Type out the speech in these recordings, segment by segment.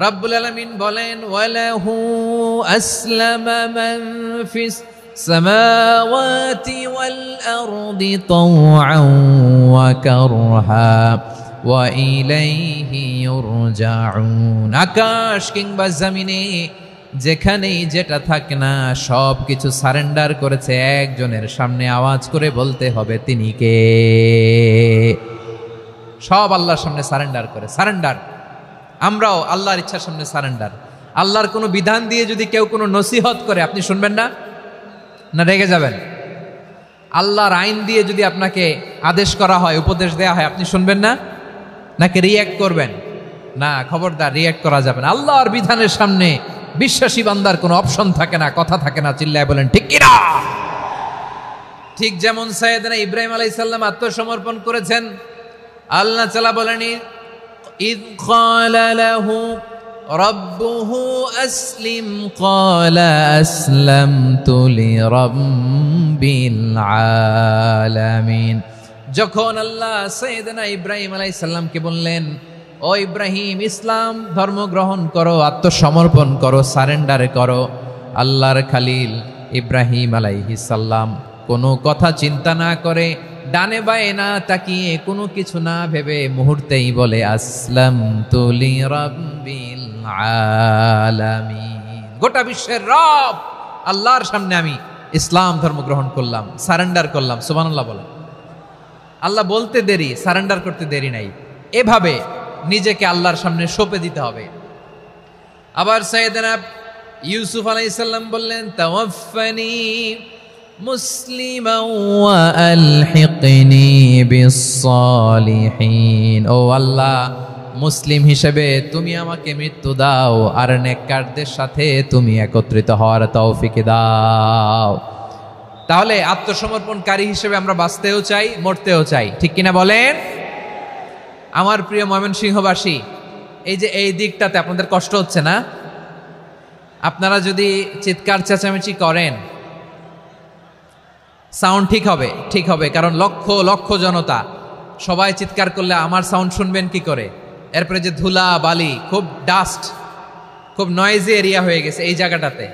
রব্বুল আলামিন বলেন ওয়ালাহু আসলামা মান ফিস সামাওয়াতি ওয়াল আরদি তাওআন ওয়া কারহা ওয়া ইলাইহি ইউরজাউন। আকাশ কিংবা জমিনে যেখানেই যেটা থাকে না সব কিছু সারেন্ডার করেছে একজনের সামনে, আওয়াজ করে বলতে হবে তিনি কে। সব আল্লাহর সামনে সারেন্ডার করে, সারেন্ডার। আমরাও আল্লাহর ইচ্ছার সামনে সারেন্ডার। আল্লাহর কোনো বিধান দিয়ে যদি কেউ কোনো নসিহত করে আপনি শুনবেন না, না রেগে যাবেন? আল্লাহর আইন দিয়ে যদি আপনাকে আদেশ করা হয়, উপদেশ দেয়া হয়, আপনি শুনবেন না, নাকি রিয়্যাক্ট করবেন? না, খবরদার, রিয়্যাক্ট করা যাবে না। আল্লাহর বিধানের সামনে বিশ্বাসী বান্দার কোনো অপশন থাকে না, কথা থাকে না। চিল্লায় বলেন ঠিক কিনা? ঠিক যেমন সাইয়েদনা ইব্রাহিম আলাইহিস সালাম আত্মসমর্পণ করেছেন। আল্লাহ তাআলা বলেন ইয ক্বালা লাহু রাব্বুহু আসলিম ক্বালা আসলামতু লিরাব্বিল আলামিন। যখন আল্লাহ সাইয়েদনা ইব্রাহিম আলাইহিস সালামকে বললেন, ও ইব্রাহিম, ইসলাম ধর্ম গ্রহণ করো, আত্মসমর্পণ করো, সারেন্ডার করো, আল্লাহর খালিল ইব্রাহিম আলাইহিস সালাম কোনো কথা চিন্তা না করে, ডানে বায়ে না তাকিয়ে, কোনো কিছু না ভেবে মুহূর্তেই বলে আসলামতু লিরাব্বিল আলামিন। গোটা বিশ্বের রব আল্লাহর সামনে আমি ইসলাম ধর্ম গ্রহণ করলাম, সারেন্ডার করলাম। সুবহানাল্লাহ বলেন। আল্লাহ বলতে দেরি, সারেন্ডার করতে দেরি নাই। এভাবে নিজেকে আল্লাহর সামনে সঁপে দিতে হবে। আবার সাইয়েদনা ইউসুফ আলাইহিস সালাম বললেন তাওয়াফফানি মুসলিমান ওয়া আলহিকনি বিস-সালিহিন। ও আল্লাহ, মুসলিম হিসেবে তুমি আমাকে মৃত্যু দাও, আর নেককারদের সাথে তুমি একত্রিত হওয়ার তৌফিক দাও। তাহলে আত্মসমর্পণকারী হিসেবে আমরা বাঁচতেও চাই, মরতেও চাই, ঠিক কিনা বলেন? আমার প্রিয় ময়মনসিংহবাসী, এই যে এই দিকটাতে আপনাদের কষ্ট হচ্ছে না? আপনারা যদি চিৎকার চেঁচামেচি করেন, সাউন্ড ঠিক হবে, ঠিক হবে, কারণ লক্ষ লক্ষ জনতা, সবাই চিৎকার করলে আমার সাউন্ড শুনবেন কি করে? এরপরে যে ধুলা বালি, খুব ডাস্ট, খুব নয়েজি এরিয়া হয়ে গেছে এই জায়গাটাতে।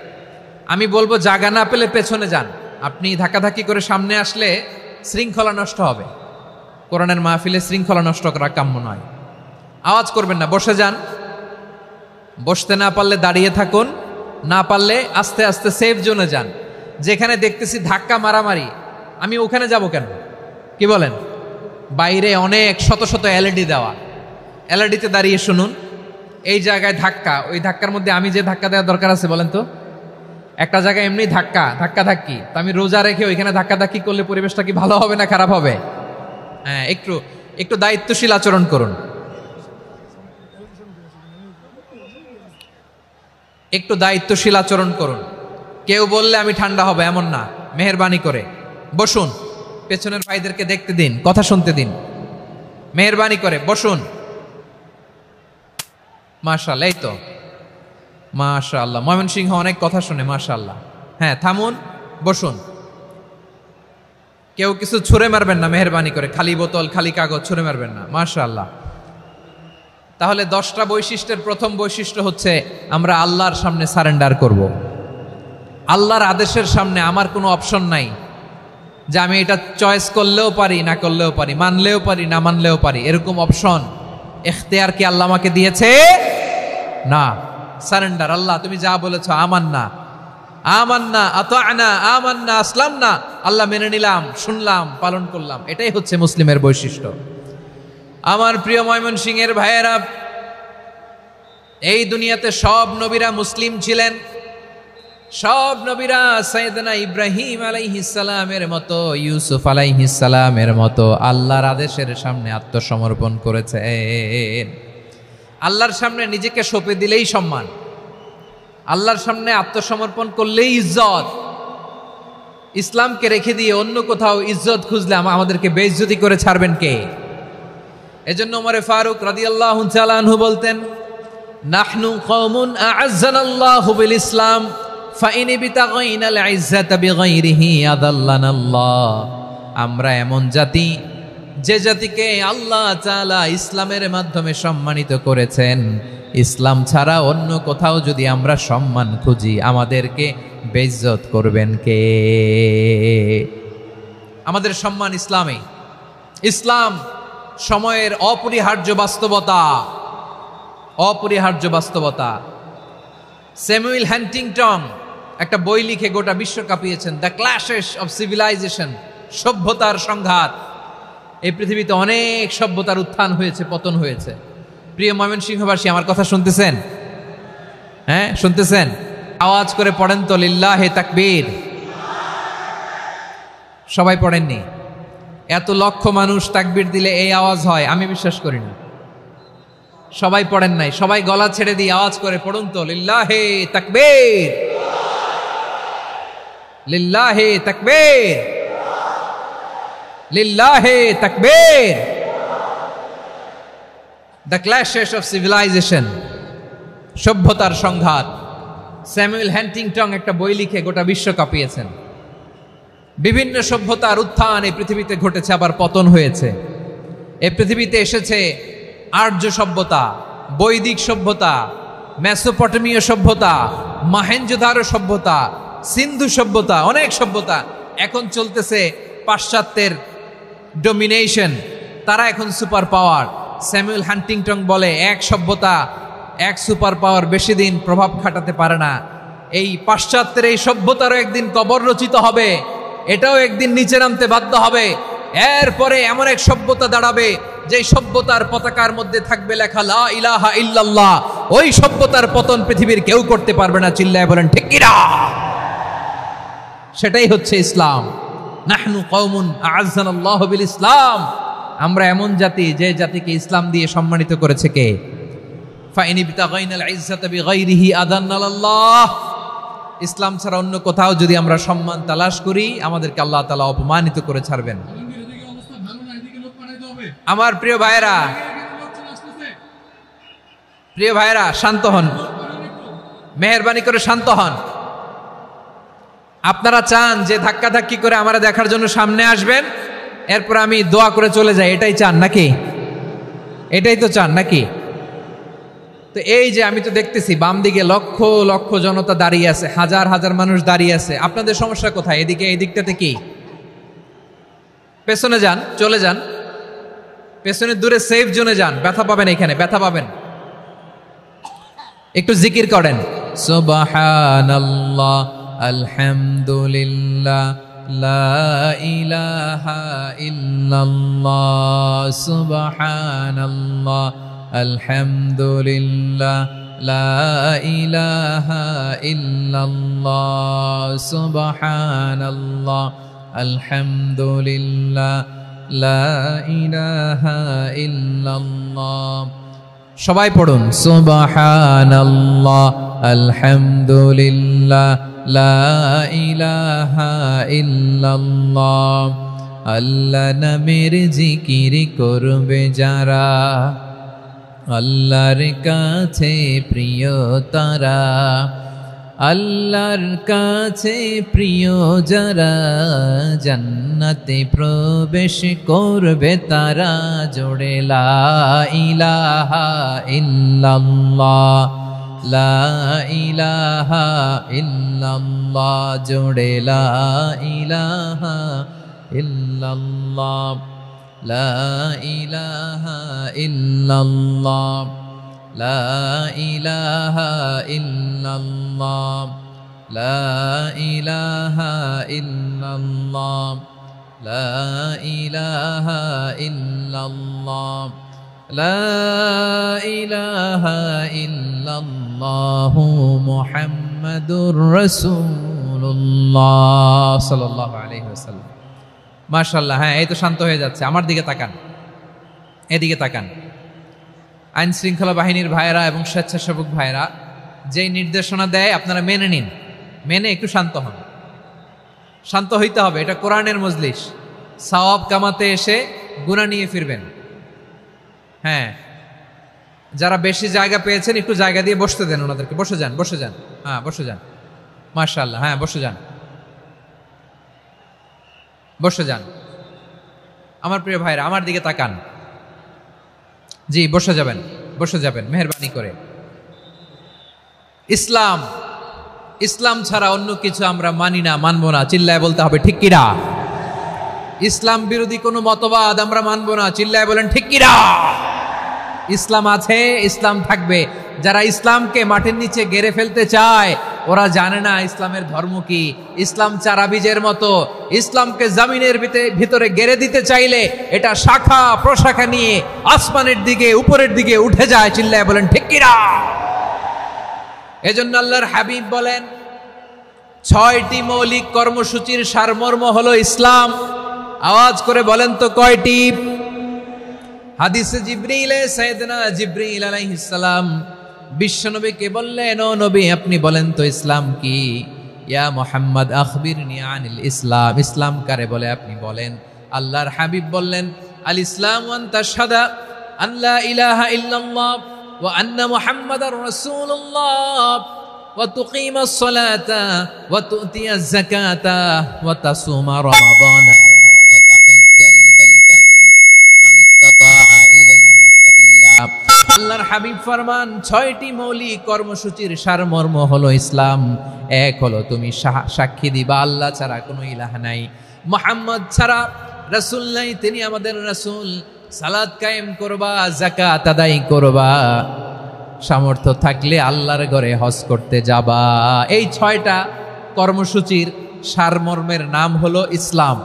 আমি বলবো জায়গা না পেলে পেছনে যান। আপনি ধাক্কাধাক্কি করে সামনে আসলে শৃঙ্খলা নষ্ট হবে। কোরআনের মাহফিলে শৃঙ্খলা নষ্ট করা কাম্য নয়। আওয়াজ করবেন না, বসে যান। বসতে না পারলে দাঁড়িয়ে থাকুন, না পারলে আস্তে আস্তে সেফ জোনে যান। যেখানে দেখতেছি ধাক্কা মারামারি, আমি ওখানে যাব কেন? কি বলেন? বাইরে অনেক শত শত এলইডি দেওয়া, এলইডিতে দাঁড়িয়ে শুনুন। এই জায়গায় ধাক্কা, ওই ধাক্কার মধ্যে আমি যে ধাক্কা দেওয়ার দরকার আছে বলেন তো? একটা জায়গায় এমনি ধাক্কা ধাক্কি, তো আমি রোজা রেখে ওইখানে ধাক্কি করলে পরিবেশটা কি ভালো হবে না খারাপ হবে? হ্যাঁ, একটু দায়িত্বশীল আচরণ করুন, একটু দায়িত্বশীল আচরণ করুন। কেউ বললে আমি ঠান্ডা হবে এমন না, মেহেরবানি করে বসুন। পেছনের ভাইদেরকে দেখতে দিন, কথা শুনতে দিন, মেহেরবানি করে বসুন। মাশাআল্লাহ, এই তো মাশাআল্লাহ, ময়মনসিংহ অনেক কথা শুনে, মাশাআল্লাহ। হ্যাঁ, থামুন, বসুন। কেউ কিছু ছুঁড়ে মারবেন না, মেহেরবানি করে, খালি বোতল খালি কাগজ ছুঁড়ে মারবেন না, মাশাআল্লাহ। তাহলে 10টা বৈশিষ্ট্যের প্রথম বৈশিষ্ট্য হচ্ছে আমরা আল্লাহর সামনে সারেন্ডার করব। আল্লাহর আদেশের সামনে আমার কোনো অপশন নাই যে আমি এটা চয়েস করলেও পারি, না করলেও পারি, মানলেও পারি, না মানলেও পারি, এরকম অপশন এখতিয়ার কি আল্লাহ আমাকে দিয়েছে? না। সারেন্ডার। আল্লাহ তুমি যা বলেছো, আমান্না আমান্না আতা'না আমান্না আসলামনা, আল্লাহ মেনে নিলাম, শুনলাম, পালন করলাম। এটাই হচ্ছে মুসলিমের বৈশিষ্ট্য। আমার প্রিয় ময়মনসিংহের ভাইয়েরা, এই দুনিয়াতে সব নবীরা মুসলিম ছিলেন। সব নবীরা সাইয়েদনা ইব্রাহিম আলাইহিস সালামের মতো, ইউসুফ আলাইহিস সালামের মতো আল্লাহর আদেশের সামনে আত্মসমর্পণ করেছেন। আল্লাহর সামনে নিজেকে সঁপে দিলেই সম্মান, আল্লাহর সামনে আত্মসমর্পণ করলেই ইজ্জত। ইসলামকে রেখে দিয়ে অন্য কোথাও ইজ্জত খুঁজলে আমাদেরকে বেইজ্জতি করে ছাড়বেন কে? এজন্য ওমরে ফারুক রাদিয়াল্লাহু তাআলা আনহু বলতেন, নাহনু কওমুন আ'আজ্জানাল্লাহু বিল ইসলাম ফাইন বিতাগাইনাল ইজ্জাতা বিগাইরিহি আযাল্লানাল্লাহ। আমরা এমন জাতি, যে জাতিকে আল্লাহ তাআলা ইসলামের মাধ্যমে সম্মানিত করেছেন, ইসলাম ছাড়া অন্য কোথাও যদি আমরা সম্মান খুঁজি আমাদেরকে বেইজ্জত করবেন কে? আমাদের সম্মান ইসলামে। ইসলাম সময়ের অপরিহার্য বাস্তবতা, অপরিহার্য বাস্তবতা। স্যামুয়েল হ্যান্টিংটন একটা বই লিখে গোটা বিশ্ব কাঁপিয়েছেন, দ্য ক্ল্যাশেস অফ সিভিলাইজেশন, সভ্যতার সংঘাত। এই পৃথিবীতে অনেক সভ্যতার উত্থান হয়েছে, পতন হয়েছে। প্রিয় ময়মনসিংহবাসী, আমার কথা শুনতেছেন? হ্যাঁ, শুনতেছেন? আওয়াজ করে পড়েন তো লিল্লাহে তাকবীর। সবাই পড়েননি? এত লক্ষ মানুষ তাকবীর দিলে এই আওয়াজ হয়? আমি বিশ্বাস করি না। সবাই পড়েন নাই, সবাই গলা ছেড়ে দিয়ে আওয়াজ করে পড়ুন তো লিল্লাহে তাকবীর, লিল্লাহে তাকবীর, লিল্লাহে তাকবীর। দ্য ক্ল্যাশেস অফ সিভিলাইজেশন, সভ্যতার সংঘাত। স্যামুয়েল হ্যান্টিংটন একটা বই লিখে গোটা বিশ্ব কাঁপিয়েছেন। বিভিন্ন সভ্যতার উত্থান এই পৃথিবীতে ঘটেছে, আবার পতন হয়েছে। এই পৃথিবীতে এসেছে আর্য সভ্যতা, বৈদিক সভ্যতা, মেসোপটেমীয় সভ্যতা, মহেঞ্জোদারো সভ্যতা, সিন্ধু সভ্যতা, অনেক সভ্যতা। এখন চলতেছে পাশ্চাত্যের ডমিনেশন, তারা এখন সুপার পাওয়ার। স্যামুয়েল হ্যান্টিংটন বলে এক সভ্যতা, এক সুপার পাওয়ার বেশি দিন প্রভাব খাটাতে পারে না। এই পাশ্চাত্যের এই সভ্যতারও একদিন কবর রচিত হবে, এটাও একদিন নিচে নামতে বাধ্য হবে। এরপরে এমন এক সভ্যতা দাঁড়াবে যে সভ্যতার পতাকার মধ্যে থাকবে লেখা লা ইলাহা ইল্লাল্লাহ। ওই সভ্যতার পতন পৃথিবীর কেউ করতে পারবে না। চিল্লায় বলেন ঠিক কিনা? সেটাই হচ্ছে ইসলাম। নাহনু কওমুন আ'আজ্জানাল্লাহু বিল ইসলাম। আমরা এমন জাতি, যে জাতিকে ইসলাম দিয়ে সম্মানিত করেছে কে? ফাইন ইবতাগাইনাল ইজ্জাতা বিগাইরিহি আদান্নাল্লাহ। ইসলাম ছাড়া অন্য কোথাও যদি আমরা সম্মান তালাশ করি আমাদেরকে আল্লাহ তাআলা অপমানিত করে ছাড়বেন। আমার প্রিয় ভাইরা, প্রিয় ভাইরা, শান্ত হন, মেহেরবানি করে শান্ত হন। আপনারা চান যে ধাক্কাধাক্কি করে আমারা দেখার জন্য সামনে আসবেন, এরপর আমি দোয়া করে চলে যাই, এটাই চান নাকি? এটাই তো চান নাকি? তো এই যে আমি তো দেখতেছি বাম দিকে লক্ষ লক্ষ জনতা দাঁড়িয়ে আছে, হাজার হাজার মানুষ দাঁড়িয়ে আছে। আপনাদের সমস্যা কোথায়? এদিকে, এই দিকটাতে কি? পেছনে যান, চলে যান, পেছনে দূরে সেফ জোনে যান। ব্যথা পাবেন, এখানে ব্যথা পাবেন। একটু জিকির করেন, সুবহানাল্লাহ, আলহামদুলিল্লাহ, লা ইলাহা ইল্লাল্লাহ, সুবহানাল্লাহ, আলহামদুলিল্লাহ, লা ইলাহা ইল্লাল্লাহ, সুবহানাল্লাহ, আলহামদুলিল্লাহ, লা ইলাহা ইল্লাল্লাহ। সবাই পড়ুন, সুবহানাল্লাহ, আলহামদুলিল্লাহ, লা ইলাহা ইল্লাল্লাহ। আল্লাহ নামের জিকির করবে যারা, আল্লাহর কাছে প্রিয় তারা। আল্লাহর কাছে প্রিয় যারা, জান্নাতে প্রবেশ করবে তারা। জোড়ে লা ইলাহা ইল্লাল্লাহ, লা ইলাহা ইল্লাল্লাহ, জোড়ে লা ইলাহা ইল্লাল্লাহ, লা ইলাহা ইল্লাল্লাহ, লা ইলাহা ইল্লাল্লাহ, লা ইলাহা ইল্লাল্লাহ, লা ইলাহা ইল্লাল্লাহ, লা ইলাহা ইল্লাল্লাহ, মুহাম্মাদুর রাসূলুল্লাহ সাল্লাল্লাহু আলাইহি ওয়াসাল্লাম। মাশাআল্লাহ। হ্যাঁ, এই তো শান্ত হয়ে যাচ্ছে। আমার দিকে তাকান, এদিকে তাকান। আইন শৃঙ্খলা বাহিনীর ভাইয়েরা এবং স্বেচ্ছাসেবক ভাইয়েরা যেই নির্দেশনা দেয় আপনারা মেনে নিন, মেনে একটু শান্ত হন। শান্ত হইতে হবে, এটা কোরআনের মজলিস। সওয়াব কামাতে এসে গুনাহ নিয়ে ফিরবেন। হ্যাঁ, যারা বেশি জায়গা পেয়েছেন একটু জায়গা দিয়ে বসতে দেন ওনাদেরকে। বসে যান, বসে যান। হ্যাঁ, বসে যান। মাশাআল্লাহ। হ্যাঁ, বসে যান, বসে যান। আমার প্রিয় ভাইরা, আমার দিকে তাকান। জি, বসে যাবেন, বসে যাবেন মেহেরবানি করে। ইসলাম, ইসলাম ছাড়া অন্য কিছু আমরা মানি না, মানবো না, চিল্লায় বলতে হবে ঠিক কিনা। ইসলাম বিরোধী কোনো মতবাদ আমরা মানবো না, চিল্লায় বলেন ঠিক কিনা। ইসলাম আছে, ইসলাম থাকবে। যারা ইসলামকে মাটির নিচে গেড়ে ফেলতে চায় ওরা জানে না ইসলামের ধর্ম কি। ইসলাম চারা বীজের মতো, ইসলামকে জমিনের ভিতরে গেড়ে দিতে চাইলে এটা শাখা প্রশাখা নিয়ে আসমানের দিকে উপরের দিকে উঠে যায়, চিল্লায় বলেন ঠিক কিনা। এজন্য আল্লাহর হাবিব বলেন 6টি মৌলিক কর্মসূচির সারমর্ম হলো ইসলাম। আওয়াজ করে বলেন তো কয়টি? হাদিসে জিবরিল, সাইয়েদনা জিবরিল আলাইহিস সালাম বিশ্বনবীকে বললেন, ও নবী আপনি বলেন তো ইসলাম কি? ইয়া মুহাম্মদ আখবিরনি আনিল ইসলাম, ইসলাম কারে বলে আপনি বলেন। আল্লাহর হাবিব বললেন, আল ইসলাম আন তাশহাদা আল্লা ইলাহা ইল্লাল্লাহ ওয়া আন্না মুহাম্মাদার রাসূলুল্লাহ ওয়া তুকিমাস সালাতা ওয়া তুতিয়াজ যাকাতা ওয়া তাসুমা রমাদানা ওয়া তাহুজ্জাল বাইতা মান ইসতাতাআ ইলাইহি সাবিলা। আল্লাহর হাবিব ফরমান 6টি মৌলিক কর্মসূচির সারমর্ম হলো ইসলাম। এক হলো তুমি সাক্ষী দিবা আল্লাহ ছাড়া কোনো ইলাহ নাই, মুহাম্মদ ছাড়া রাসূল নাই, তিনি আমাদের রাসূল। সালাত কায়েম করবা, যাকাত আদায় করবা, সামর্থ্য থাকলে আল্লাহর ঘরে হজ করতে যাবা। এই 6টা কর্মসূচির সারমর্মের নাম হলো ইসলাম।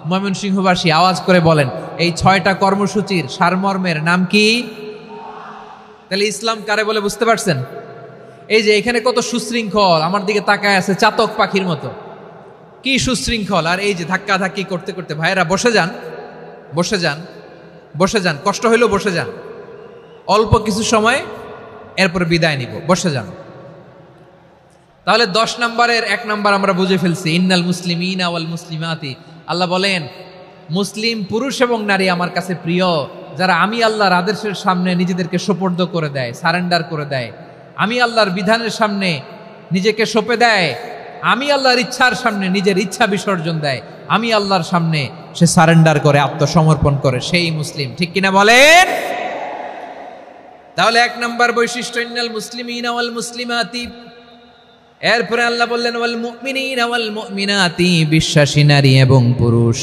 ময়মনসিংহবাসী আওয়াজ করে বলেন, এই 6টা কর্মসূচির সারমর্মের নাম কি? তাহলে ইসলাম কারে বলে বুঝতে পারছেন? এই যে এখানে কত সুশৃঙ্খল, আমার দিকে তাকায় আছে চাতক পাখির মতো, কি সুশৃঙ্খল। আর এই যে ধাক্কা ধাক্কি করতে করতে, ভাইয়েরা বসে যান, বসে যান, বসে যান, কষ্ট হইলেও বসে যান, অল্প কিছু সময় এরপর বিদায় নিব, বসে যান। তাহলে 10 নম্বরের 1 নম্বর আমরা বুঝে ফেলছি, ইন্নাল মুসলিমিনা ওয়াল মুসলিমাতি। আল্লাহ বলেন মুসলিম পুরুষ এবং নারী আমার কাছে প্রিয়, যারা আমি আল্লাহর আদেশের সামনে নিজেদেরকে সোপর্দ করে দেয়, সারেন্ডার করে দেয়, আমি আল্লাহর বিধানের সামনে নিজেকে সঁপে দেয়, আমি আল্লাহর ইচ্ছার সামনে নিজের ইচ্ছা বিসর্জন দেয়, আমি আল্লাহর সামনে সে সারেন্ডার করে, আত্মসমর্পণ করে, সেই মুসলিম। ঠিক কিনা বলেন? তাহলে 1 নম্বর বৈশিষ্ট্য ইন্নাল মুসলিমিনা ওয়াল মুসলিমাতি। এরপরে আল্লাহ বললেন ওয়াল মুমিনিনা ওয়াল মুমিনাতি, বিশ্বাসী নারী এবং পুরুষ,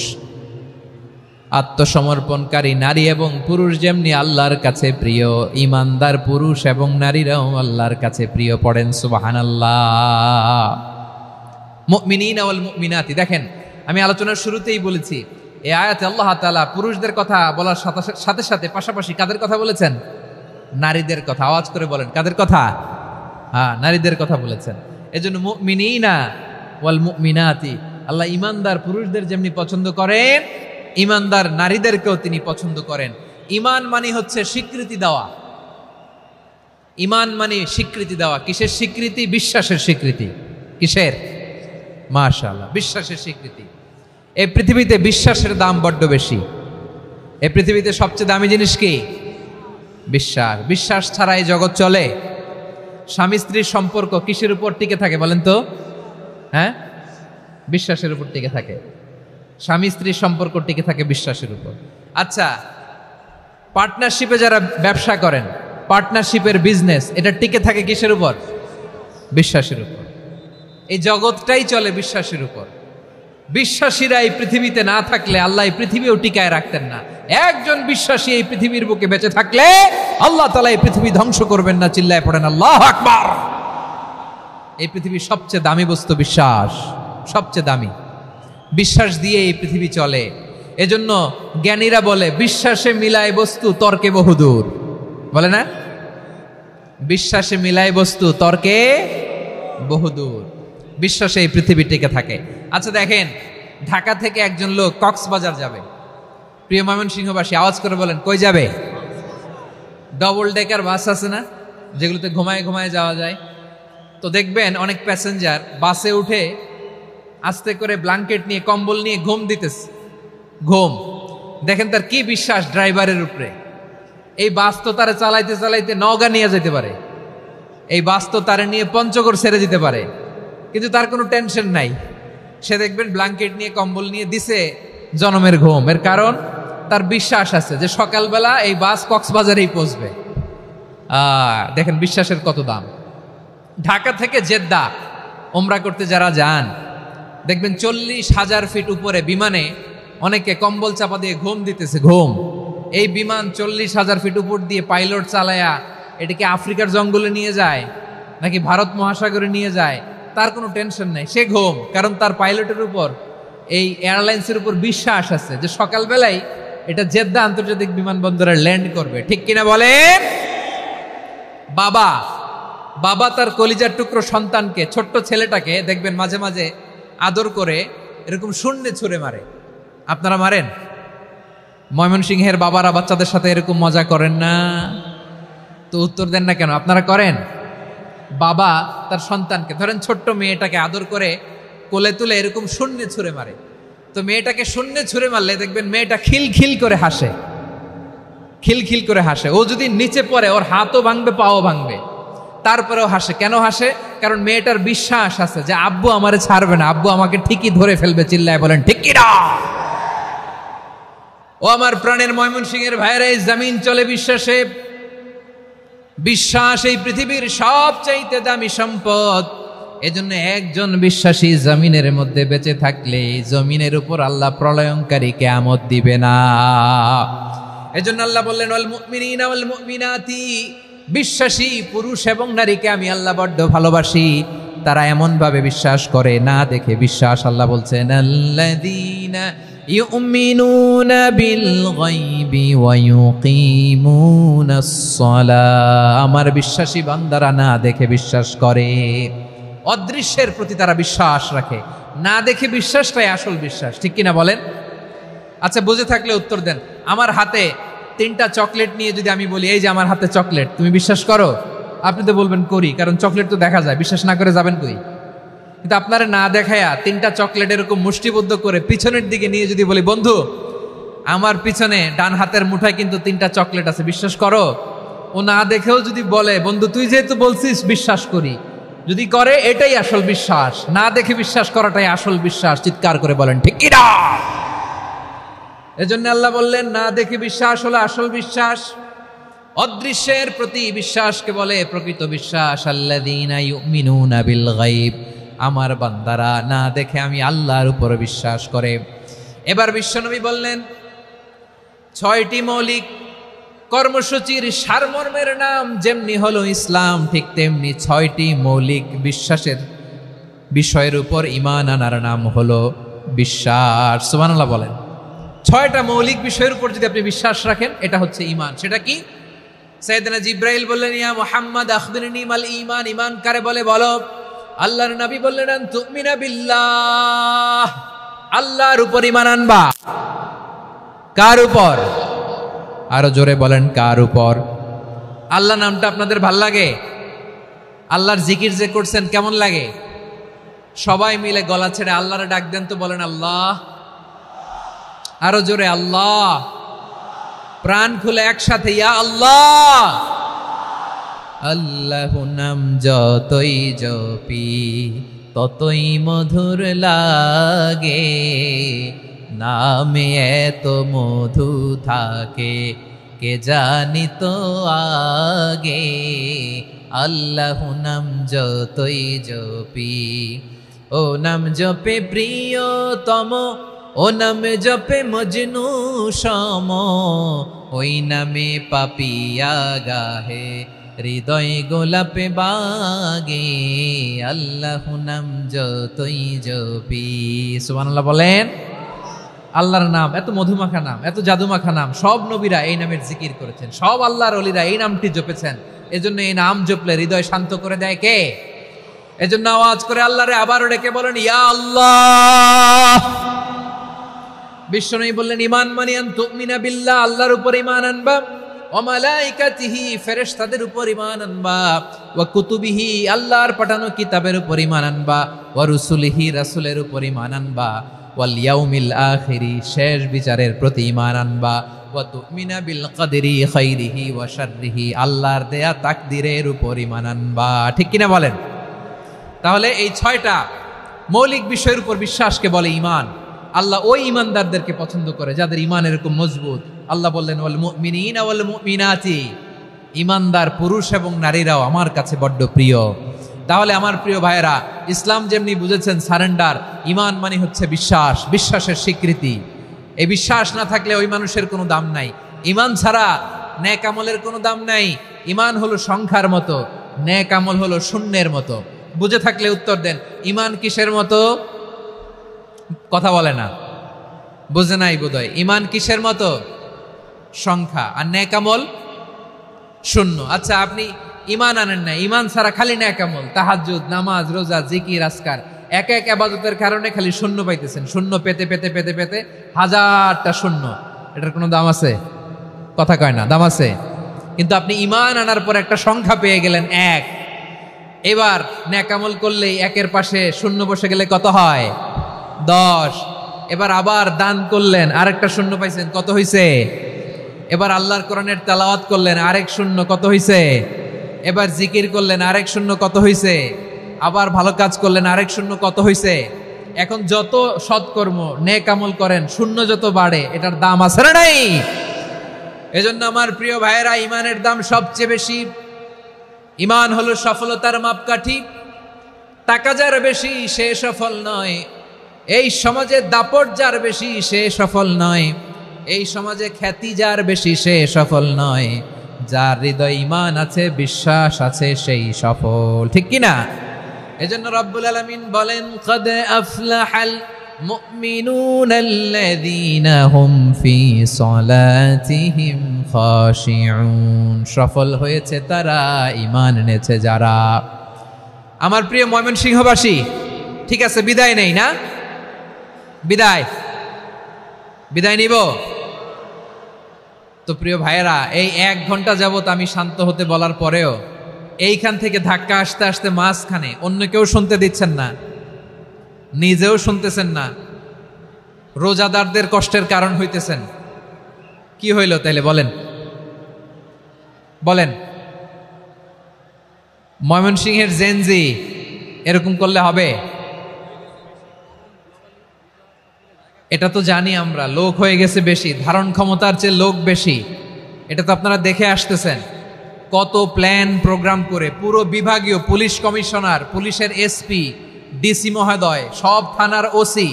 আত্মসমর্পণকারী নারী এবং পুরুষ যেমনি আল্লাহর কাছে প্রিয়, ইমানদার পুরুষ এবং নারীরাও আল্লাহর কাছে প্রিয়। পড়েন সুবহানাল্লাহ। মুমিনিনা ওয়াল মুমিনাতি। দেখেন আমি আলোচনার শুরুতেই বলেছি এই আয়াতে আল্লাহ তাআলা পুরুষদের কথা বলার সাথে সাথে পাশাপাশি কাদের কথা বলেছেন? নারীদের কথা। আওয়াজ করে বলেন কাদের কথা? হ্যাঁ, নারীদের কথা বলেছেন। এজন্য মুমিনিনা ওয়াল মুমিনাতি, আল্লাহ ইমানদার পুরুষদের যেমনি পছন্দ করেন, ইমানদার নারীদেরকেও তিনি পছন্দ করেন। ঈমান মানে হচ্ছে স্বীকৃতি দেওয়া। ঈমান মানে স্বীকৃতি দেওয়া। কিসের স্বীকৃতি? বিশ্বাসের স্বীকৃতি। কিসের? মাশাআল্লাহ, বিশ্বাসের স্বীকৃতি। এই পৃথিবীতে বিশ্বাসের দাম বড্ড বেশি। এই পৃথিবীতে সবচেয়ে দামি জিনিস কি? বিশ্বাস। বিশ্বাস ছাড়া এই জগৎ চলে? স্বামী স্ত্রীর সম্পর্ক কিসের উপর টিকে থাকে বলেন তো? হ্যাঁ, বিশ্বাসের উপর টিকে থাকে। স্বামী স্ত্রীর সম্পর্ক টিকে থাকে বিশ্বাসের উপর। আচ্ছা, পার্টনারশিপে যারা ব্যবসা করেন, পার্টনারশিপের বিজনেস, এটা টিকে থাকে কিসের উপর? বিশ্বাসের উপর। এই জগৎটাই চলে বিশ্বাসের উপর। বিশ্বাসীরা এই পৃথিবীতে না থাকলে আল্লাহ এই পৃথিবীও টিকায় রাখতেন না। একজন বিশ্বাসী এই পৃথিবীর বুকে বেঁচে থাকলে আল্লাহ তাআলা এই পৃথিবী ধ্বংস করবেন না। চিল্লায় পড়েন আল্লাহু আকবার। এই পৃথিবীর সবচেয়ে দামি বস্তু বিশ্বাস, সবচেয়ে দামি। বিশ্বাস দিয়ে এই পৃথিবী চলে। এজন্য জ্ঞানীরা বলে বিশ্বাসে মিলায় বস্তু, তর্কে বহুদূর। বলে না? বিশ্বাসে মিলায় বস্তু, তর্কে বহুদূর। বিশ্বাসে এই পৃথিবী টিকে থাকে। আচ্ছা দেখেন, ঢাকা থেকে একজন লোক কক্সবাজার যাবে। প্রিয় ময়মনসিংহবাসী আওয়াজ করে বলেন কই যাবে? ডবল ডেকার বাস আছে না, যেগুলোতে ঘুমায় ঘুমায় যাওয়া যায়। তো দেখবেন অনেক প্যাসেঞ্জার বাসে উঠে আস্তে করে ব্ল্যাঙ্কেট নিয়ে, কম্বল নিয়ে ঘুম দিতেছে। ঘুম দেখেন তার কি বিশ্বাস ড্রাইভারের উপরে। এই বাস তো তারা চালাইতে চালাইতে নওগাঁ নিয়ে যেতে পারে, এই বাস তো তারা নিয়ে পঞ্চগড় ছেড়ে দিতে পারে, কিন্তু তার কোনো টেনশন নাই। সে দেখবেন ব্ল্যাঙ্কেট নিয়ে, কম্বল নিয়ে দিছে জনমের ঘুম। এর কারণ তার বিশ্বাস আছে যে সকালবেলা এই বাস কক্সবাজারেই পৌঁছবে। দেখেন বিশ্বাসের কত দাম। ঢাকা থেকে জেদ্দা ওমরা করতে যারা যান দেখবেন 40,000 ফিট উপরে বিমানে অনেকে কম্বল চাপা দিয়ে ঘুম দিতেছে, ঘুম। এই বিমান 40,000 ফিট উপর দিয়ে পাইলট চালায়া এটাকে আফ্রিকার জঙ্গলে নিয়ে যায় নাকি ভারত মহাসাগরে নিয়ে যায়, তার কোনো টেনশন নেই, সে ঘুম। কারণ তার পাইলটের উপর, এই এয়ারলাইন্সের উপর বিশ্বাস আছে যে সকালবেলায় এটা জেদ্দা আন্তর্জাতিক বিমানবন্দরে ল্যান্ড করবে। ঠিক কিনা বলেন? বাবা বাবা তার কলিজার টুকরো সন্তানকে, ছোট্ট ছেলেটাকে দেখবেন মাঝে মাঝে আদর করে এরকম শূন্যে ছুঁড়ে মারে। আপনারা মারেন? ময়মনসিংহের বাবারা বাচ্চাদের সাথে এরকম মজা করেন না? তো উত্তর দেন না কেন? আপনারা করেন? বাবা তার সন্তানকে, ধরেন ছোট্ট মেয়েটাকে আদর করে কোলে তুলে এরকম শূন্যে ছুঁড়ে মারে। তো মেয়েটাকে শূন্যে ছুঁড়ে মারলে দেখবেন মেয়েটা খিলখিল করে হাসে, খিলখিল করে হাসে। ও যদি নিচে পড়ে ওর হাতও ভাঙবে, পাও ভাঙবে, তারপরেও হাসে। কেন হাসে? কারণ মেয়েটার বিশ্বাস আছে যে আব্বু আমারে ছাড়বে না, আব্বু আমাকে ঠিকই ধরে ফেলবে। চিল্লায় বলেন ঠিক কি না? ও আমার প্রাণের ময়মনসিংহের ভাইরা, এই জমিন চলে বিশ্বাসে। বিশ্বাস এই পৃথিবীর সবচাইতে দামি সম্পদ। এজন্য একজন বিশ্বাসী জমিনের মধ্যে বেঁচে থাকলে জমিনের উপর আল্লাহ প্রলয়ঙ্কারী কিয়ামত দিবে না। এজন্য আল্লাহ বললেন ওয়াল মুমিনিনা ওয়াল মুমিনাতি, বিশ্বাসী পুরুষ এবং নারীকে আমি আল্লাহ বড্ড ভালোবাসি। তারা এমন ভাবে বিশ্বাস করে না দেখে বিশ্বাস। আল্লাহ বলছেন আল্লাযীনা ইউমিনুনা বিল গায়বি ওয়া ইউকিমুনাস সালাহ, আমার বিশ্বাসী বান্দারা না দেখে বিশ্বাস করে। অদৃশ্যের প্রতি তারা বিশ্বাস রাখে, না দেখে বিশ্বাসটাই আসল বিশ্বাস। ঠিক কিনা বলেন? আচ্ছা, বুঝে থাকলে উত্তর দেন। আমার হাতে 3টা চকলেট নিয়ে যদি আমি বলি এই যে আমার হাতে চকলেট, তুমি বিশ্বাস করো? আপনি তো বলবেন করি, কারণ চকলেট তো দেখা যায়। বিশ্বাস না করে যাবেন কই? কিন্তু আপনারা না দেখায়া 3টা চকলেট এরকম মুষ্টিবদ্ধ করে পিছনের দিকে নিয়ে যদি বলি বন্ধু আমার পিছনে ডান হাতের মুঠায় কিন্তু 3টা চকলেট আছে, বিশ্বাস করো? ও না দেখেও যদি বলে বন্ধু তুই যেহেতু বলছিস বিশ্বাস করি, যদি করে এটাই আসল বিশ্বাস। না দেখে বিশ্বাস করাটাই আসল বিশ্বাস। চিৎকার করে বলেন ঠিক কি না? এজন্য আল্লাহ বললেন না দেখে বিশ্বাস হলো আসল বিশ্বাস। অদৃশ্যের প্রতি বিশ্বাসকে বলে প্রকৃত বিশ্বাস। আল্লাযীনা ইউমিনুনা বিল গায়ব, আমার বান্দারা না দেখে আমি আল্লাহর উপর বিশ্বাস করে। এবার বিশ্বনবী বললেন 6টি মৌলিক কর্মসূচির সারমর্মের নাম যেমনি হলো ইসলাম, ঠিক তেমনি 6টি মৌলিক বিশ্বাসের বিষয়ের উপর ঈমান আনার নাম হলো বিশ্বাস। সুবহানাল্লাহ বলেন। 6টা মৌলিক বিষয়ের উপর যদি আপনি বিশ্বাস রাখেন এটা হচ্ছে ঈমান। সেটা কি? সাইয়েদনা জিবরাইল বললেন ইয়া মুহাম্মদ আখবিরনি মাল ঈমান, ঈমান কারে বলে বলো। আল্লাহর নবী বললেন আন তুমিনা বিল্লাহ, আল্লাহর উপর ঈমান আনবা। কার উপর? আরো জোরে বলেন কার উপর? আল্লাহ নামটা আপনাদের ভাল লাগে? আল্লাহর জিকির যে করছেন কেমন লাগে? সবাই মিলে গলা ছেড়ে আল্লাহরে ডাক দেন তো, বলেন আল্লাহ। আরো জোরে আল্লাহ। প্রাণ খুলে একসাথে ইয়া আল্লাহ। আল্লাহু নাম যতই জপি ততই মধুর লাগে, নামে এত মধু থাকে কে জানি তো আগে। আল্লাহু নাম যতই জপি, ও নাম জপে প্রিয়তম, ও নামে জপে মজনু সম, ওই নামে পাপিয়া গাহে হৃদয় গোলাপে বাগে। আল্লাহু নাম যতই জপি। সুবহানাল্লাহ বলেন। আল্লাহর নাম এত মধুমাখা নাম, এত জাদুমাখা নাম। সব নবীরা এই নামের জিকির করেছেন, সব আল্লাহর ওলিরা এই নামটি জপেছেন। এজন্য এই নাম জপলে হৃদয় শান্ত করে দেয় কে? এজন্য আওয়াজ করে আল্লাহরে আবারও ডেকে বলেন ইয়া আল্লাহ। বিশ্বনবী বললেন ঈমান মানে আন তুমিনা বিল্লাহ, আল্লাহর উপর ঈমান আনবা, ওয়া মালাইকাতিহি ফেরেশতাদের উপর ঈমান আনবা, ওয়া কুতুবিহি আল্লাহর পাঠানো কিতাবের উপর ঈমান আনবা, ওয়া রুসুলিহি রাসূলের উপর ঈমান আনবা, ওয়াল ইয়াউমিল আখিরি শেষ বিচারের প্রতি ঈমান আনবা, ওয়া তুমিনা বিল কদরি খাইরিহি ওয়া শাররিহি আল্লাহর দেয়া তাকদীরের উপর ঈমান আনবা। ঠিক কিনা বলেন? তাহলে এই 6টা মৌলিক বিষয়ের উপর বিশ্বাসকে বলে ঈমান। আল্লাহ ওই ঈমানদারদেরকে পছন্দ করে যাদের ঈমান এরকম মজবুত। আল্লাহ বললেন ওয়াল মুমিনিনা ওয়াল মুমিনাতি, ঈমানদার পুরুষ এবং নারীরাও আমার কাছে বড্ড প্রিয়। তাহলে আমার প্রিয় ভাইয়েরা, ইসলাম যেমনি বুঝেছেন সারেন্ডার, ঈমান মানে হচ্ছে বিশ্বাস, বিশ্বাসের স্বীকৃতি। এই বিশ্বাস না থাকলে ওই মানুষের কোনো দাম নাই। ঈমান ছাড়া নেক আমলের কোনো দাম নাই। ঈমান হলো সংখ্যার মতো, নেক আমল হলো শূন্যের মতো। বুঝে থাকলে উত্তর দেন, ঈমান কিসের মতো? কথা বলে না, বুঝে নাই বোধহয়। ঈমান কিসের মতো? সংখ্যা। আর নেক আমল শূন্য। আচ্ছা, আপনি ঈমান আনেন না, ঈমান ছাড়া খালি নেক আমল, তাহাজ্জুদ, নামাজ, রোজা, জিকির, আজকার, এক এক ইবাদতের কারণে খালি শূন্য পাইতেছেন। শূন্য পেতে পেতে পেতে পেতে হাজারটা শূন্য। এটার কোনো দাম আছে? কথা কয় না, দাম আছে। কিন্তু আপনি ঈমান আনার পর একটা সংখ্যা পেয়ে গেলেন, এক। এবার নেক আমল করলেই একের পাশে শূন্য বসে গেলে কত হয়? 10। এবার আবার দান করলেন, আরেকটা শূন্য পাইছেন, কত হইছে? এবার আল্লাহর কোরআনের তেলাওয়াত করলেন, আরেক শূন্য, কত হইছে? এবার জিকির করলেন, আরেক শূন্য, কত হইছে? আবার ভালো কাজ করলেন, আরেক শূন্য, কত হইছে? এখন যত সৎকর্ম নেক আমল করেন, শূন্য যত বাড়ে, এটার দাম আছে না নাই? এজন্য আমার প্রিয় ভাইয়েরা, ঈমানের দাম সবচেয়ে বেশি। ঈমান হলো সফলতার মাপকাঠি। টাকা যার বেশি সে সফল নয়, এই সমাজে দাপট যার বেশি সে সফল নয়, এই সমাজে খ্যাতি যার বেশি সে সফল নয়, যার হৃদয় ঈমান আছে, বিশ্বাস আছে, সেই সফল। ঠিক কি না? এজন্য রব্বুল আলামিন বলেন, ক্বাদ আফলাহাল মুমিনুনাল্লাযীনা হুম ফি সলাতিহিম খাশিউন। সফল হয়েছে তারা, ঈমান এনেছে যারা। আমার প্রিয় ময়মনসিংহবাসী, ঠিক আছে, বিদায় নেই না? বিদায় নিব তো। প্রিয় ভাইয়েরা, এই 1 ঘন্টা যাবত আমি শান্ত হতে বলার পরেও এইখান থেকে ধাক্কা আসতে আসতে মাঝখানে অন্য কেউ শুনতে দিচ্ছেন না, নিজেও শুনতেছেন না, রোজাদারদের কষ্টের কারণ হইতেছেন। কি হইল তাইলে বলেন? ময়মনসিংহের জেনজি এরকম করলে হবে? এটা তো জানি আমরা, লোক হয়ে গেছে বেশি, ধারণ ক্ষমতার চেয়ে লোক বেশি। এটা তো আপনারা দেখে আসতেছেন, কত প্ল্যান প্রোগ্রাম করে পুরো বিভাগীয় পুলিশ কমিশনার, পুলিশের এসপি, ডিসি মহোদয়, সব থানার ওসি,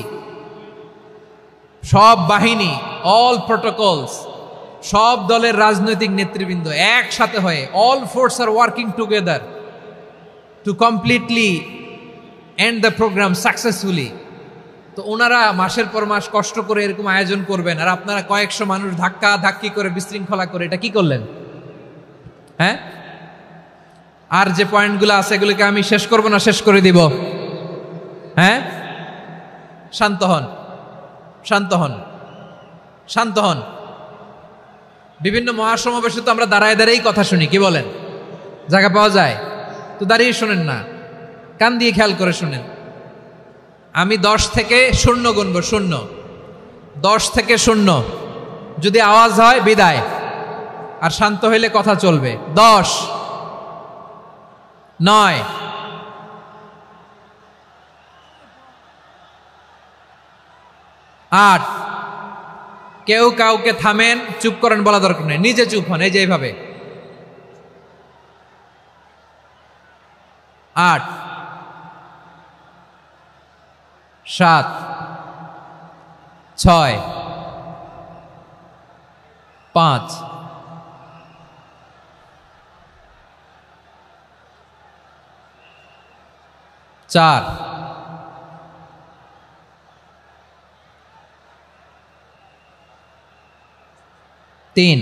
সব বাহিনী, অল প্রোটোকলস, সব দলের রাজনৈতিক নেতৃবৃন্দ একসাথে হয়ে, all force are working together to completely end the programme successfully. তো ওনারা মাসের পর মাস কষ্ট করে এরকম আয়োজন করবেন, আর আপনারা কয়েকশো মানুষ ধাক্কা ধাক্কি করে, বিশৃঙ্খলা করে, এটা কি করলেন? হ্যাঁ? আর যে পয়েন্টগুলো আছে এগুলোকে আমি শেষ করব না শেষ করে দিব? হ্যাঁ, শান্ত হন, শান্ত হন, শান্ত হন। বিভিন্ন মহাসমাবেশে তো আমরা দাঁড়ায় দাঁড়িয়েই কথা শুনি, কি বলেন? জায়গা পাওয়া যায় তো দাঁড়িয়ে শোনেন না, কান দিয়ে খেয়াল করে শুনেন। আমি 10 থেকে 0 গুনব, 0, 10 থেকে 0, যদি আওয়াজ হয় বিদায়, আর শান্ত হইলে কথা চলবে। 10, 9, 8। কেউ কাউকে থামেন, চুপ করেন বলা দরকার নেই, নিজে চুপ হন, এই যে এইভাবে। 8, 7, 6, 5, 4, 3,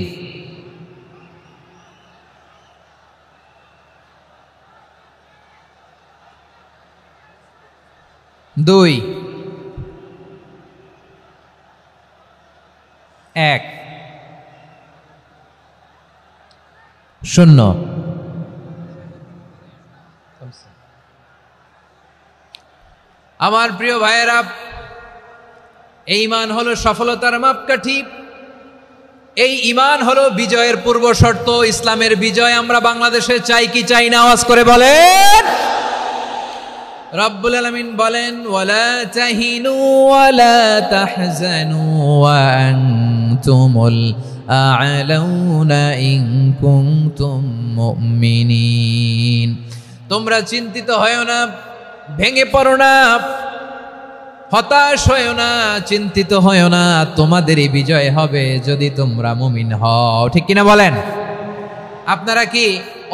2, 1, 0। আমার প্রিয় ভাইয়েরা, এই ঈমান হলো সফলতার মাপকাঠি। এই ঈমান হলো বিজয়ের পূর্ব শর্ত। ইসলামের বিজয় আমরা বাংলাদেশে চাই কি চাই না? আওয়াজ করে বলেন। রব্বুল আলামিন বলেন, ওয়ালা তাহিনু ওয়ালা তাহজানু ওয়া আনতুমুল আ'লাউনা ইন কুনতুম মুমিনিন। তোমরা চিন্তিত হয়ো না, ভেঙে পড়ো না, হতাশ হয়ো না, চিন্তিত হয়ো না, তোমাদেরই বিজয় হবে যদি তোমরা মুমিন হও। ঠিক কিনা বলেন? আপনারা কি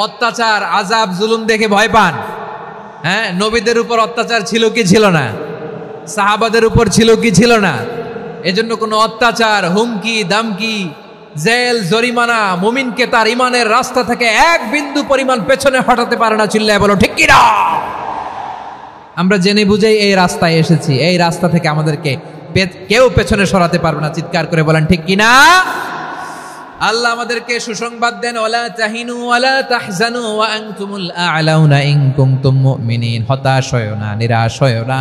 অত্যাচার, আযাব, জুলুম দেখে ভয় পান? হ্যাঁ, নবীদের উপর অত্যাচার ছিল কি ছিল না? সাহাবাদের উপর ছিল কি ছিল না? এজন্য কোনো অত্যাচার, হুমকি, দামকি, জেল, জরিমানা মুমিনকে তার ইমানের রাস্তা থেকে এক বিন্দু পরিমাণ পেছনে হটাতে পারে না। চিল্লায় বলো ঠিক কিনা? আমরা জেনে বুঝেই এই রাস্তায় এসেছি, এই রাস্তা থেকে আমাদেরকে কেউ পেছনে সরাতে পারবে না। চিৎকার করে বলেন ঠিক কিনা? আল্লাহ আমাদেরকে সুসংবাদ দেন, ওয়ালা তাহিনু ওয়ালা তাহজানু ওয়া আনতুমুল আ'লাউনা ইন কুনতুম মুমিনিন। হতাশ হয়ো না, নিরাশ হয়ো না,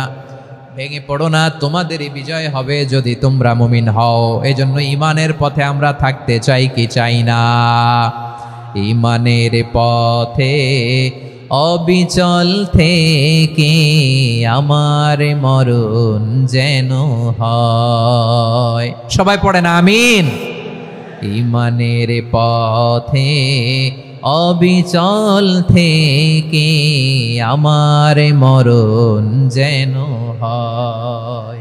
ভেঙে পড়ো না, তোমাদেরই বিজয় হবে যদি তোমরা মুমিন হও। এজন্য ইমানের পথে আমরা থাকতে চাই কি চাই না? ইমানের পথে অবিচল থেকে আমার মরণ যেন হয়। সবাই পড়েন আমিন। ইমানের পথে অবিচল থেকে আমার মরণ যেন হয়।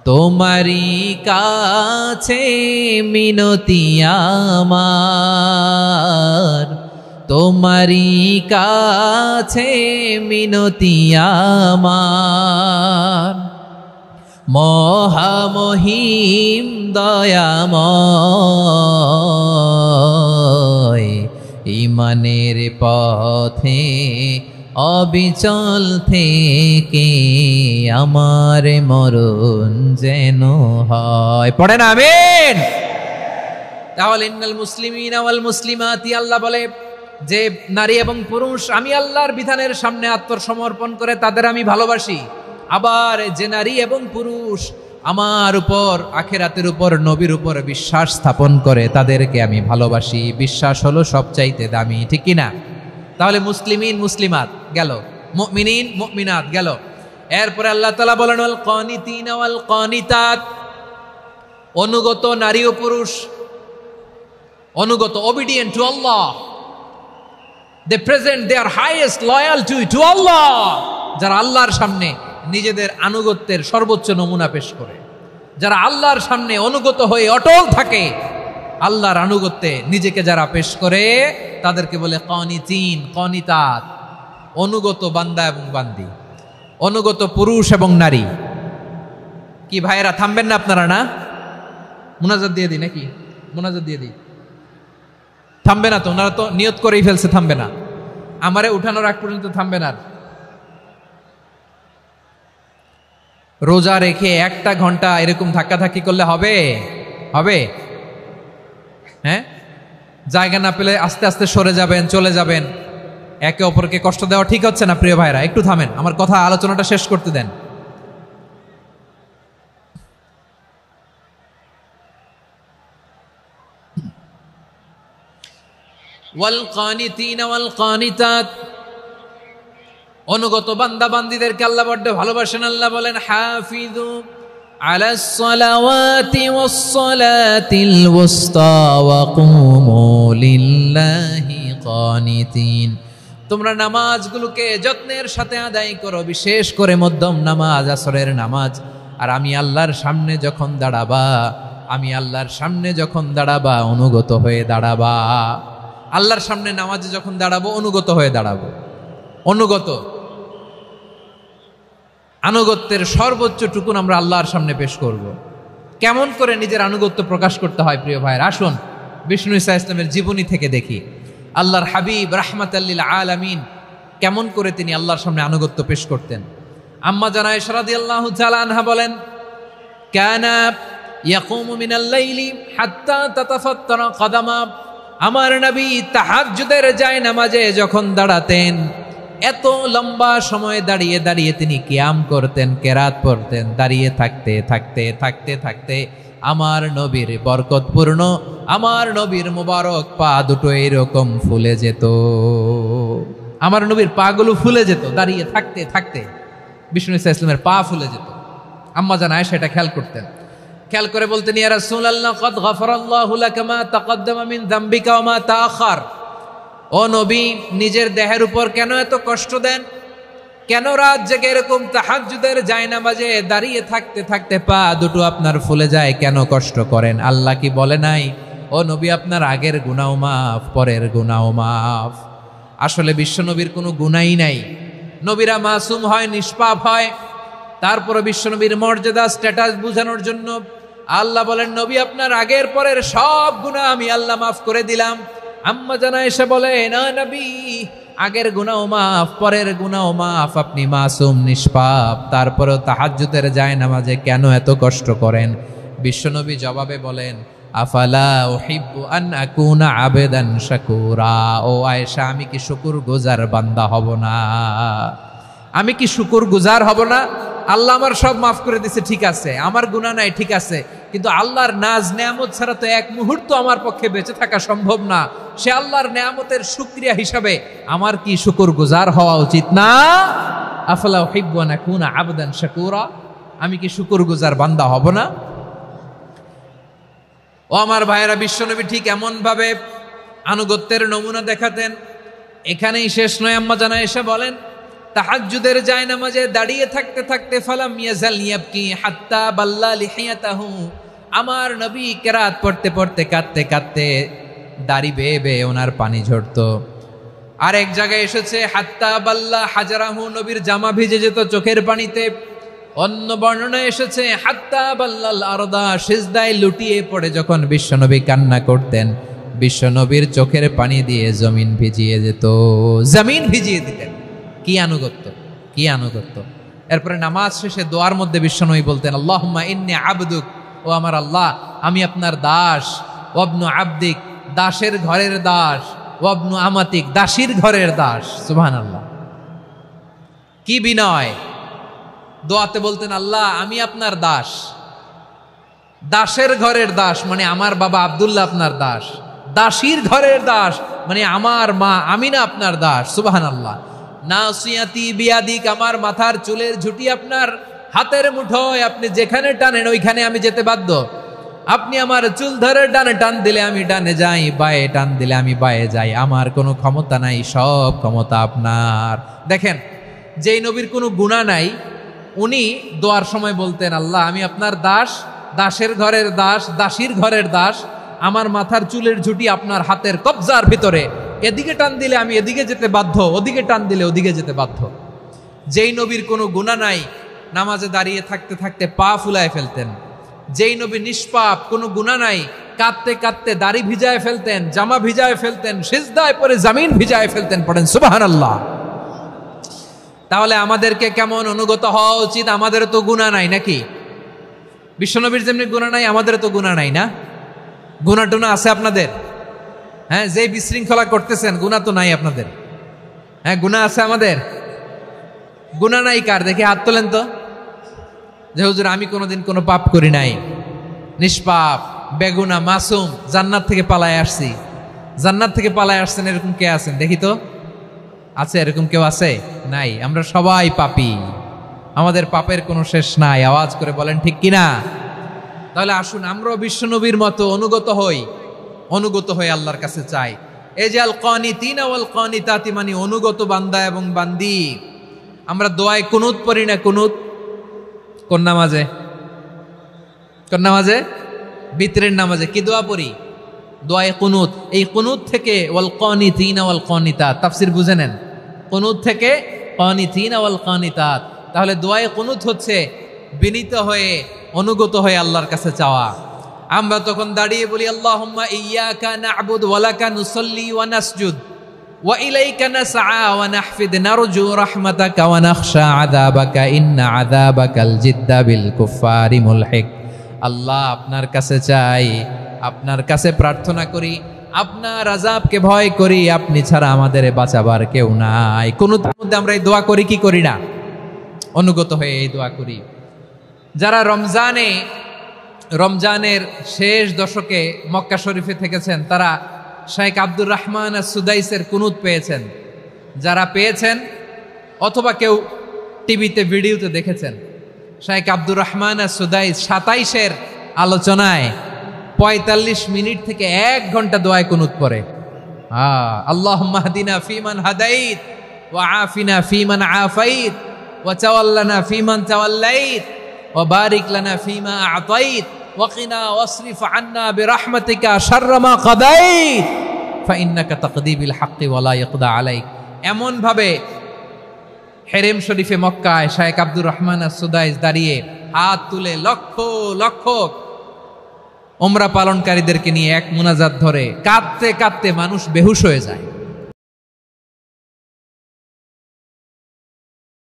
তোমারই কাছে মিনতি আমার, তোমারই কাছে মিনতি আমার, মহামহিম দয়াময়। ইমানের পথে অবিচল থেকে আমার মরণ যেন হয়। পড়েন আমিন। তাহলে ইন্নাল মুসলিমিনা ওয়াল মুসলিমাতি, আল্লাহ বলে যে নারী এবং পুরুষ আমি আল্লাহর বিধানের সামনে আত্মসমর্পণ করে তাদের আমি ভালোবাসি। আবার যে নারী এবং পুরুষ আমার উপর, আখিরাতের উপর, নবীর উপর বিশ্বাস স্থাপন করে তাদেরকে আমি ভালোবাসি। বিশ্বাস হলো সবচাইতে দামি। ঠিক কিনা? তাহলে মুসলিমিন মুসলিমাত গেল, মুমিনিন মুমিনাত গেল। এরপরে আল্লাহ তাআলা বলেন ওয়াল কানিতিনা ওয়াল কানিতাত, অনুগত নারী ও পুরুষ, অনুগত, obedient to Allah, they present their highest loyalty to Allah, যারা আল্লাহর সামনে নিজেদের আনুগত্যের সর্বোচ্চ নমুনা পেশ করে, যারা আল্লাহর সামনে অনুগত হয়ে অটল থাকে, আল্লাহর আনুগত্যে নিজেকে যারা পেশ করে তাদেরকে বলে কানিতিন, কানিতাত, অনুগত বান্দা এবং বান্দি, অনুগত পুরুষ এবং নারী। কি ভাইয়েরা থামবেন না আপনারা? না, মুনাজাত দিয়ে দিই নাকি? মুনাজাত দিয়ে দিই। থামবে না তো? ওনারা তো নিয়ত করেই ফেলছে থামবে না। আমারে উঠানোর আগ পর্যন্ত থামবে না। রোজা রেখে 1টা ঘন্টা এরকম ধাক্কাধাক্কি করলে হবে? হবে? হ্যাঁ, জায়গা না পেলে আস্তে আস্তে সরে যাবেন, চলে যাবেন। একে অপরকে কষ্ট দেওয়া ঠিক হচ্ছে না। প্রিয় ভাইরা একটু থামেন, আমার কথা, আলোচনাটা শেষ করতে দেন। ওয়াল কানিতিনা ওয়াল কানিতাত, অনুগত বান্দা বান্দীদেরকে আল্লাহ বড় ভালোবাসেন। আল্লাহ বলেন হাফিজু আলাস সালাওয়াতি ওয়াস সালাতিল ওয়াসতা ওয়া কুমু লিল্লাহি কানিতিন। তোমরা নামাজগুলোকে যত্নের সাথে আদায় করো, বিশেষ করে মধ্যম নামাজ, আসরের নামাজ। আর আমি আল্লাহর সামনে যখন দাঁড়াবা, আমি আল্লাহর সামনে যখন দাঁড়াবা অনুগত হয়ে দাঁড়াবা। আল্লাহর সামনে নামাজে যখন দাঁড়াবো অনুগত হয়ে দাঁড়াবো। অনুগত, আনুগত্যের সর্বোচ্চ টুকুন আমরা আল্লাহর সামনে পেশ করব। কেমন করে নিজের আনুগত্য প্রকাশ করতে হয় প্রিয় ভাইয়ের, আসুন বিষ্ণু ঈসা ইসলামের জীবনী থেকে দেখি। আল্লাহর হাবিব রাহমাতাল লিল আলামিন কেমন করে তিনি আল্লাহর সামনে আনুগত্য পেশ করতেন। আম্মা জানা আয়েশা রাদিয়াল্লাহু তাআলা আনহা বলেন, কানা ইয়াকুমু মিনাল লাইলি হাত্তা তাতাফাত্তারা কদামা। আমার নবী তাহাজ্জুদের জায়নামাজে যখন দাঁড়াতেন, এত লম্বা সময় দাঁড়িয়ে দাঁড়িয়ে তিনি কিয়াম করতেন, কেরাত পড়তেন। দাঁড়িয়ে থাকতে থাকতে থাকতে থাকতে আমার নবীর বরকতপূর্ণ, আমার নবীর মুবারক পা দুটো এরকম ফুলে যেত। আমার নবীর পাগুলো ফুলে যেত দাঁড়িয়ে থাকতে থাকতে। বিষ্ণু ঈসা ইসলামের পা ফুলে যেত। আম্মা জান আয়েশা এটা খেয়াল করতেন। খেয়াল করে বলতেন, ইয়া রাসূলুল্লাহ, ক্বাদ গাফারাল্লাহু লাকা মা তাকদ্দামা মিন যামবিকা ওয়া মা তাআখার। ও ও নবী, নিজের দেহের উপর কেন এত কষ্ট দেন? কেন রাত জেগে এরকম তাহাজ্জুদের জায়নামাজে দাঁড়িয়ে থাকতে থাকতে পা দুটো আপনার ফুলে যায়? কেন কষ্ট করেন? আল্লাহ কি বলে নাই, ও নবী আপনার আগের গুনাও মাফ, পরের গুনাও মাফ? আসলে বিশ্বনবীর কোনো গুনাই নাই। নবীরা মাসুম হয়, নিষ্পাপ হয়। তারপরে বিশ্বনবীর মর্যাদা, স্ট্যাটাস বোঝানোর জন্য আল্লাহ বলেন, নবী আপনার আগের পরের সব গুনাহ আমি আল্লাহ মাফ করে দিলাম। আম্মা জানা এসে বলে, না নবী, আগের গুনাও মাফ, পরের গুনাও মাফ, আপনি মাসুম, নিষ্পাপ, তারপরেও তাহাজ্জুদের জায়নামাজে কেন এত কষ্ট করেন? বিশ্বনবী জবাবে বলেন, আফালা উহিব্বু আন আকুনা আবেদান শাকুরা। ও আয়েশা, আমি কি শুকরগুজার বান্দা হব না? আমি কি শুকরগুজার হব না? আল্লাহ আমার সব মাফ করে দিছে, ঠিক আছে, আমার গুনাহ নাই, ঠিক আছে, কিন্তু আল্লাহর নাজ নেয়ামত ছাড়া তো এক মুহূর্ত আমার পক্ষে বেঁচে থাকা সম্ভব না। সে আল্লাহর নেয়ামতের শুকরিয়া হিসাবে আমার কি শুকরগুজার হওয়া উচিত না? আফালা উহিব্বু আন আকুনা আবদান শাকুরা। আমি কি শুকরগুজার বান্দা হব না? ও আমার ভাইয়েরা, বিশ্বনবী ঠিক এমন ভাবে আনুগত্যের নমুনা দেখাতেন। এখানেই শেষ নয়, আম্মা জানা এসে বলেন, তাহাজ্জুদের জায়নামাজে দাঁড়িয়ে থাকতে থাকতে ফালাম ইয়াজাল ইয়াবকি হাত্তা বাল্লা লিহিয়াতাহু। আমার নবী কেরাত পড়তে পড়তে কাঁদতে কাঁদতে দাড়ি বেয়ে বেয়ে ওনার পানি ঝরতো। আর এক জায়গায় এসেছে হাত্তা বাল্লা হাজারাহু, নবীর জামা ভিজে যেত চোখের পানিতে। অন্য বর্ণনায় এসেছে হাত্তা বাল্লাল আরদা, সিজদায় লুটিয়ে পড়ে যখন বিশ্বনবী কান্না করতেন, বিশ্বনবীর চোখের পানি দিয়ে জমিন ভিজিয়ে যেত, জমিন ভিজিয়ে দিতেন। কি আনুগত্য, কি আনুগত্য! এরপরে নামাজ শেষে দোয়ার মধ্যে বিশ্বনবী বলতেন, আল্লাহুম্মা ইন্নী আবদুক, ও আমার আল্লাহ, আমি আপনার দাস। ওয়াবনু আবদিক, দাসের ঘরের দাস। ওয়াবনু আমাতিক, দাসীর ঘরের দাস। সুবহানাল্লাহ, কি বিনয়! দোয়াতে বলতেন, আল্লাহ আমি আপনার দাস। দাসের ঘরের দাস মানে আমার বাবা আব্দুল্লাহ আপনার দাস। দাসীর ঘরের দাস মানে আমার মা আমিনা আপনার দাস। সুবহানাল্লাহ। নাসিয়াতি বিয়াদিক, আমার মাথার চুলের ঝুঁটি আপনার হাতের মুঠোয়, আপনি যেখানে টানেন ওইখানে আমি যেতে বাধ্য। আপনি আমার চুল ধরে ডানে টান দিলে আমি ডানে যাই, বায়ে টান দিলে আমি বায়ে যাই। আমার কোনো ক্ষমতা নাই, সব ক্ষমতা আপনার। দেখেন, যেই নবীর কোনো গুনাহ নাই, উনি দোয়ার সময় বলতেন, আল্লাহ আমি আপনার দাস, দাসের ঘরের দাস, দাসীর ঘরের দাস। আমার মাথার চুলের ঝুঁটি আপনার হাতের কবজার ভিতরে, এদিকে টান দিলে আমি এদিকে যেতে বাধ্য, ওদিকে টান দিলে ওদিকে যেতে বাধ্য। যেই নবীর কোনো গুনাহ নাই, নামাজে দাঁড়িয়ে থাকতে থাকতে পা ফুলায় ফেলতেন। যেই নবী নিষ্পাপ, কোনো গুনাহ নাই, কাঁদতে কাঁদতে দাড়ি ভিজায় ফেলতেন, জামা ভিজায় ফেলতেন, সিজদায় পরে জমিন ভিজায় ফেলতেন। পড়েন সুবহানাল্লাহ। তাহলে আমাদেরকে কেমন অনুগত হওয়া উচিত? আমাদেরও তো গুনাহ নাই নাকি? বিশ্বনবীর যেমনি গুনাহ নাই, আমাদেরও তো গুনাহ নাই না? গুনাহ টুনা আছে আপনাদের? হ্যাঁ, যে বিশৃঙ্খলা করতেছেন, গুনাহ তো নাই আপনাদের? হ্যাঁ, গুনাহ আছে আমাদের? গুনাহ নাই কার? দেখি হাত তোলেন তো, যে হুজুর আমি কোনোদিন কোনো পাপ করি নাই, নিষ্পাপ, বেগুনা, মাসুম, জান্নাত থেকে পালায় আসছি। জান্নাত থেকে পালায় আসছেন এরকম কে আছেন? দেখি তো, আছে এরকম কেউ? আছে? নাই। আমরা সবাই পাপী, আমাদের পাপের কোনো শেষ নাই। আওয়াজ করে বলেন ঠিক কিনা? তাহলে আসুন আমরাও বিশ্বনবীর মতো অনুগত হই, অনুগত হয়ে আল্লাহর কাছে চাই। এই যে আল কানিতিনা ওয়াল কানিতাতি, মানে অনুগত বান্দা এবং বান্দি। আমরা দোয়ায় কুনুত পড়ি না? কুনুত কোন নামাজে? কোন নামাজে? বিতরের নামাজে কি দোয়া পড়ি? দোয়ায়ে কুনুত। এই কুনুত থেকে ওয়াল কানিতিনা ওয়াল কানিতাত, তাফসীর বুঝে নেন। কুনুত থেকে কানিতিনা ওয়াল কানিতাত। তাহলে দোয়ায়ে কুনুত হচ্ছে বিনীত হয়ে, অনুগত হয়ে আল্লাহর কাছে চাওয়া। আমরা তখন দাঁড়িয়ে বলি, আল্লাহুম্মা ইয়্যাকা না'বুদু ওয়া লাকা নুসাল্লি ওয়া নাসজুদ ওয়া ইলাইকা নাসআ ওয়া নাহফিদ নারজু রাহমাতাকা ওয়া নাখশা আযাবাকা ইন্না আযাবাকাল জিদ্দা বিল কুফফারি মুলহিক। আল্লাহ আপনার কাছে চাই, আপনার কাছে প্রার্থনা করি, আপনার আযাবকে ভয় করি, আপনি ছাড়া আমাদের বাঁচাবার কেউ নাই। কুনুতের মধ্যে আমরা এই দোয়া করি কি করি না? অনুগত হয়ে এই দোয়া করি। যারা রমজানের শেষ দশকে মক্কা শরীফে থেকেছেন, তারা শাইখ আব্দুর রহমান সুদাইসের কুনুত পেয়েছেন। যারা পেয়েছেন অথবা কেউ টিভিতে ভিডিওতে দেখেছেন, শাইখ আব্দুর রহমান সুদাইস 27-এর আলোচনায় 45 মিনিট থেকে 1 ঘন্টা দোয়ায় কুনুত পড়ে। আল্লাহুম্মা হদিনা ফিমান হাদাইত ওয়া আফিনা ফিমান আফাইত ওয়া তাওয়াল্লানা ফিমান তাওয়াল্লাইত ওয়া বারিক লানা ফিমা আ'তাইত ওয়া কিনা ওয়াসরিফ আন্না বিরহমাতিকা শাররা মা কাদাইত ফাইন্নাকা তাকদি বিল হাক্কি ওয়া লা ইয়াকদা আলাইক। এমন ভাবে হেরেম শরীফে মক্কায় শায়েখ আব্দুর রহমান আস-সুদাইস দাঁড়িয়ে হাত তুলে লক্ষ লক্ষ উমরা পালনকারীদেরকে নিয়ে এক মুনাজাত ধরে কাঁদতে কাঁদতে মানুষ বেহুশ হয়ে যায়।